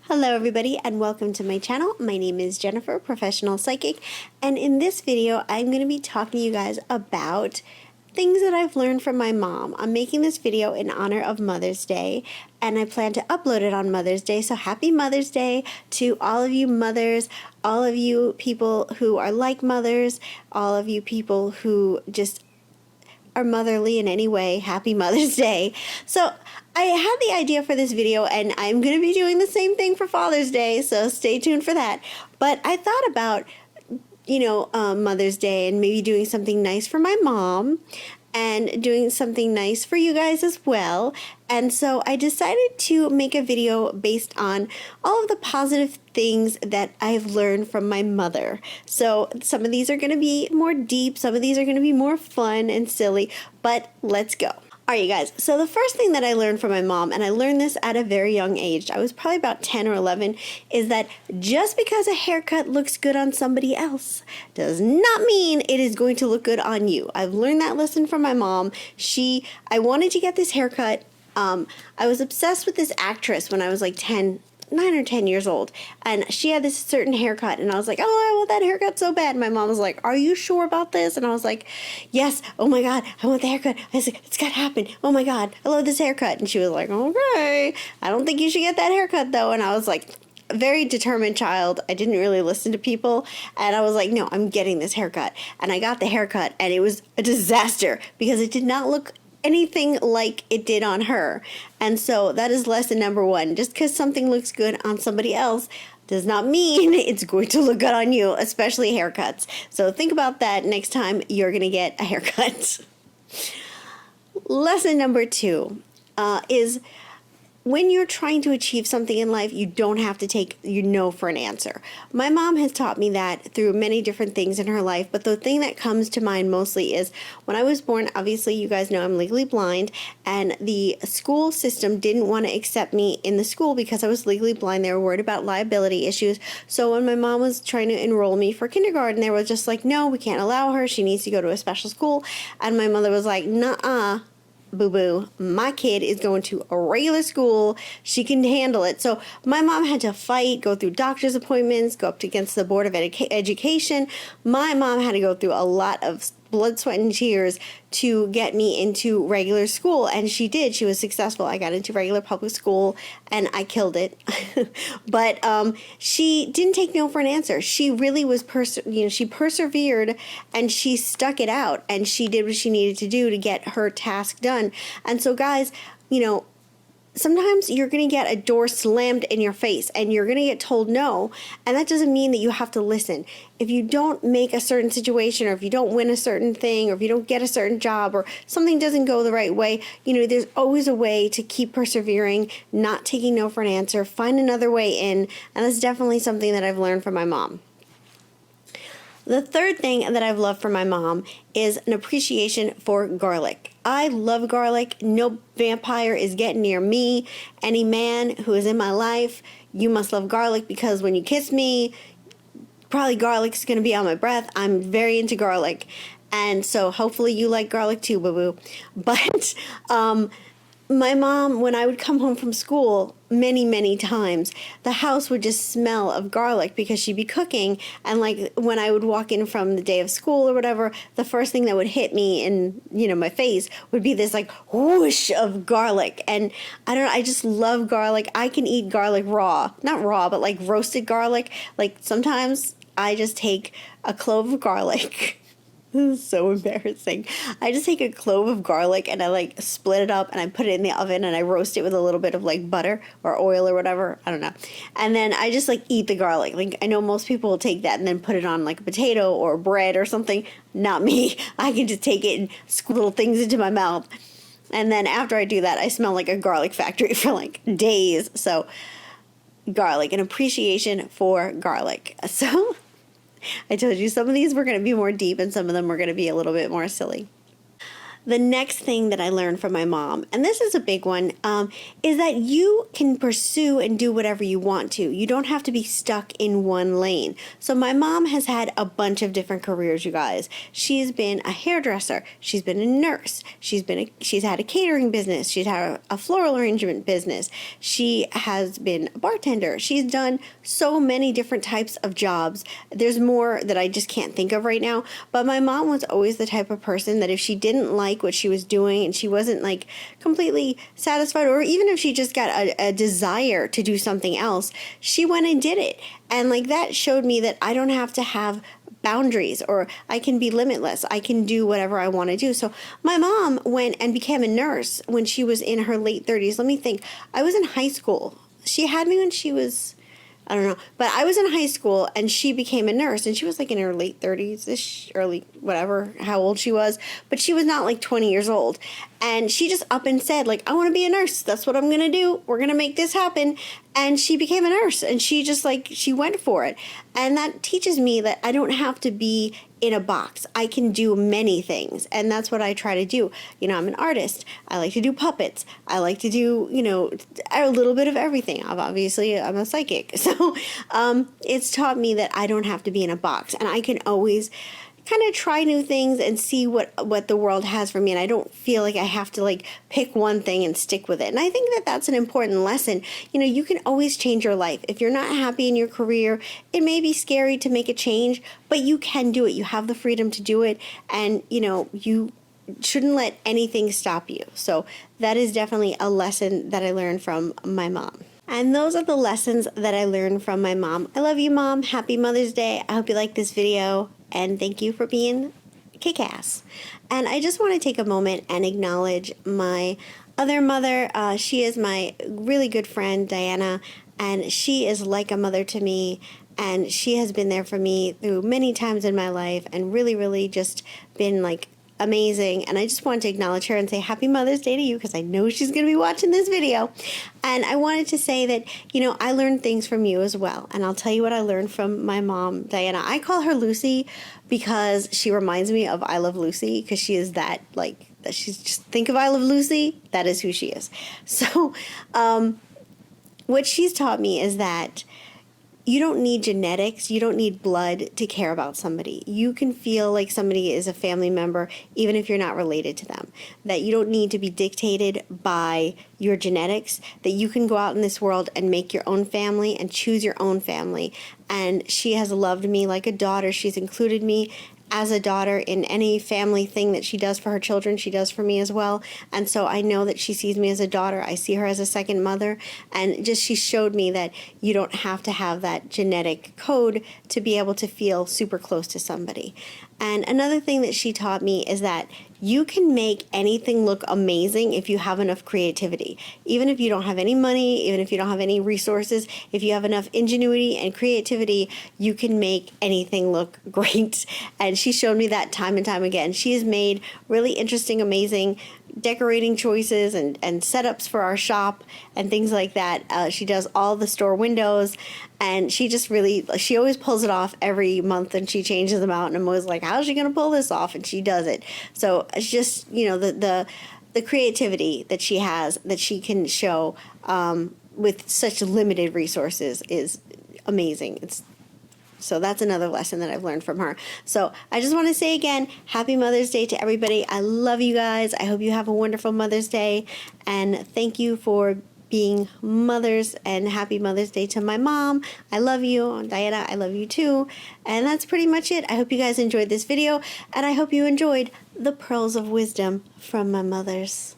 Hello everybody and welcome to my channel. My name is Jennifer, professional psychic, and in this video I'm going to be talking to you guys about things that I've learned from my mom. I'm making this video in honor of Mother's Day and I plan to upload it on Mother's Day, so happy Mother's Day to all of you mothers, all of you people who are like mothers, all of you people who just are motherly in any way. Happy Mother's Day. So I had the idea for this video and I'm going to be doing the same thing for Father's Day, so stay tuned for that. But I thought about, Mother's Day and maybe doing something nice for my mom and doing something nice for you guys as well. And so I decided to make a video based on all of the positive things that I've learned from my mother. So some of these are going to be more deep, some of these are going to be more fun and silly, but let's go. All right, you guys, so the first thing that I learned from my mom, and I learned this at a very young age, I was probably about 10 or 11, is that just because a haircut looks good on somebody else does not mean it is going to look good on you. I've learned that lesson from my mom. I wanted to get this haircut. I was obsessed with this actress when I was like 9 or 10 years old, and she had this certain haircut, and I was like, oh, I want that haircut so bad. And my mom was like, are you sure about this? And I was like, yes. Oh my God, I want the haircut. I was like, it's gotta happen. Oh my God, I love this haircut. And she was like, okay, I don't think you should get that haircut though. And I was like, a very determined child. I didn't really listen to people, and I was like, no, I'm getting this haircut. And I got the haircut, and it was a disaster because it did not look anything like it did on her. And so that is lesson number one. Just because something looks good on somebody else does not mean it's going to look good on you, especially haircuts. So think about that next time you're going to get a haircut. Lesson number two is when you're trying to achieve something in life, you don't have to take your no for an answer. My mom has taught me that through many different things in her life, but the thing that comes to mind mostly is when I was born, obviously you guys know I'm legally blind, and the school system didn't want to accept me in the school because I was legally blind. They were worried about liability issues. So when my mom was trying to enroll me for kindergarten, they were just like, no, we can't allow her. She needs to go to a special school. And my mother was like, nuh-uh. Boo-boo, my kid is going to a regular school. She can handle it. So my mom had to fight, go through doctor's appointments, go up against the Board of Education. My mom had to go through a lot of blood, sweat, and tears to get me into regular school, and she did. She was successful. I got into regular public school, and I killed it. But she didn't take no for an answer. She really was, she persevered, and she stuck it out, and she did what she needed to do to get her task done. And so, guys, sometimes you're going to get a door slammed in your face and you're going to get told no, and that doesn't mean that you have to listen. If you don't make a certain situation, or if you don't win a certain thing, or if you don't get a certain job, or something doesn't go the right way, there's always a way to keep persevering, not taking no for an answer, find another way in, and that's definitely something that I've learned from my mom. The third thing that I've loved from my mom is an appreciation for garlic. I love garlic. No vampire is getting near me. Any man who is in my life, you must love garlic, because when you kiss me, probably garlic's going to be on my breath. I'm very into garlic. And so hopefully you like garlic too, boo-boo. But my mom, when I would come home from school, many times, the house would just smell of garlic because she'd be cooking. And like when I would walk in from the day of school or whatever, the first thing that would hit me in, my face would be this like whoosh of garlic. And I don't know, I just love garlic. I can eat garlic raw, not raw, but like roasted garlic. Like sometimes I just take a clove of garlic. This is so embarrassing. I just take a clove of garlic and I like split it up and I put it in the oven and I roast it with a little bit of like butter or oil or whatever. I don't know. And then I just like eat the garlic. Like I know most people will take that and then put it on like a potato or bread or something. Not me. I can just take it and squeeze little things into my mouth. And then after I do that, I smell like a garlic factory for like days. So garlic, an appreciation for garlic. So I told you some of these were going to be more deep and some of them were going to be a little bit more silly. the next thing that I learned from my mom, and this is a big one, is that you can pursue and do whatever you want to. You don't have to be stuck in one lane. So my mom has had a bunch of different careers, you guys. She's been a hairdresser. She's been a nurse. She's had a catering business. She's had a floral arrangement business. She has been a bartender. She's done so many different types of jobs. There's more that I just can't think of right now. But my mom was always the type of person that if she didn't like what she was doing and she wasn't like completely satisfied, or even if she just got a desire to do something else, she went and did it. And like that showed me that I don't have to have boundaries, or I can be limitless. I can do whatever I want to do. So my mom went and became a nurse when she was in her late 30s. Let me think. I was in high school. She had me when she was, I don't know, but I was in high school and she became a nurse, and she was like in her late 30s, early, whatever, how old she was, but she was not like 20 years old. And she just up and said, like, I want to be a nurse. That's what I'm going to do. We're going to make this happen. And she became a nurse, and she just like, she went for it. And that teaches me that I don't have to be in a box. I can do many things. And that's what I try to do. You know, I'm an artist. I like to do puppets. I like to do, you know, a little bit of everything. I'm a psychic. So it's taught me that I don't have to be in a box, and I can always kind of try new things and see what the world has for me, and I don't feel like I have to like pick one thing and stick with it. And I think that that's an important lesson. You know, you can always change your life. If you're not happy in your career, it may be scary to make a change, but you can do it. You have the freedom to do it, and you know, you shouldn't let anything stop you. So that is definitely a lesson that I learned from my mom. And those are the lessons that I learned from my mom. I love you, Mom. Happy Mother's Day. I hope you like this video, and thank you for being kick-ass. And I just want to take a moment and acknowledge my other mother. She is my really good friend, Diana, and she is like a mother to me. And she has been there for me through many times in my life, and really, really just been like amazing. And I just wanted to acknowledge her and say Happy Mother's Day to you, because I know she's going to be watching this video. And I wanted to say that, you know, I learned things from you as well. And I'll tell you what I learned from my mom, Diana. I call her Lucy because she reminds me of I Love Lucy, because she is that, like, that she's just, think of I Love Lucy, that is who she is. So what she's taught me is that you don't need genetics, you don't need blood to care about somebody. You can feel like somebody is a family member even if you're not related to them. That you don't need to be dictated by your genetics, that you can go out in this world and make your own family and choose your own family. And she has loved me like a daughter. She's included me as a daughter in any family thing that she does for her children, she does for me as well. And so I know that she sees me as a daughter. I see her as a second mother. And just she showed me that you don't have to have that genetic code to be able to feel super close to somebody. And another thing that she taught me is that you can make anything look amazing if you have enough creativity. Even if you don't have any money, even if you don't have any resources, if you have enough ingenuity and creativity, you can make anything look great. And she showed me that time and time again. She has made really interesting, amazing decorating choices and setups for our shop and things like that. She does all the store windows, and she just really, she always pulls it off every month, and she changes them out, and I'm always like, how's she going to pull this off? And she does it. So it's just, you know, the creativity that she has, that she can show with such limited resources is amazing. So that's another lesson that I've learned from her. So I just want to say again, Happy Mother's Day to everybody. I love you guys. I hope you have a wonderful Mother's Day. And thank you for being mothers, and Happy Mother's Day to my mom. I love you. Diana, I love you too. And that's pretty much it. I hope you guys enjoyed this video, and I hope you enjoyed the pearls of wisdom from my mothers.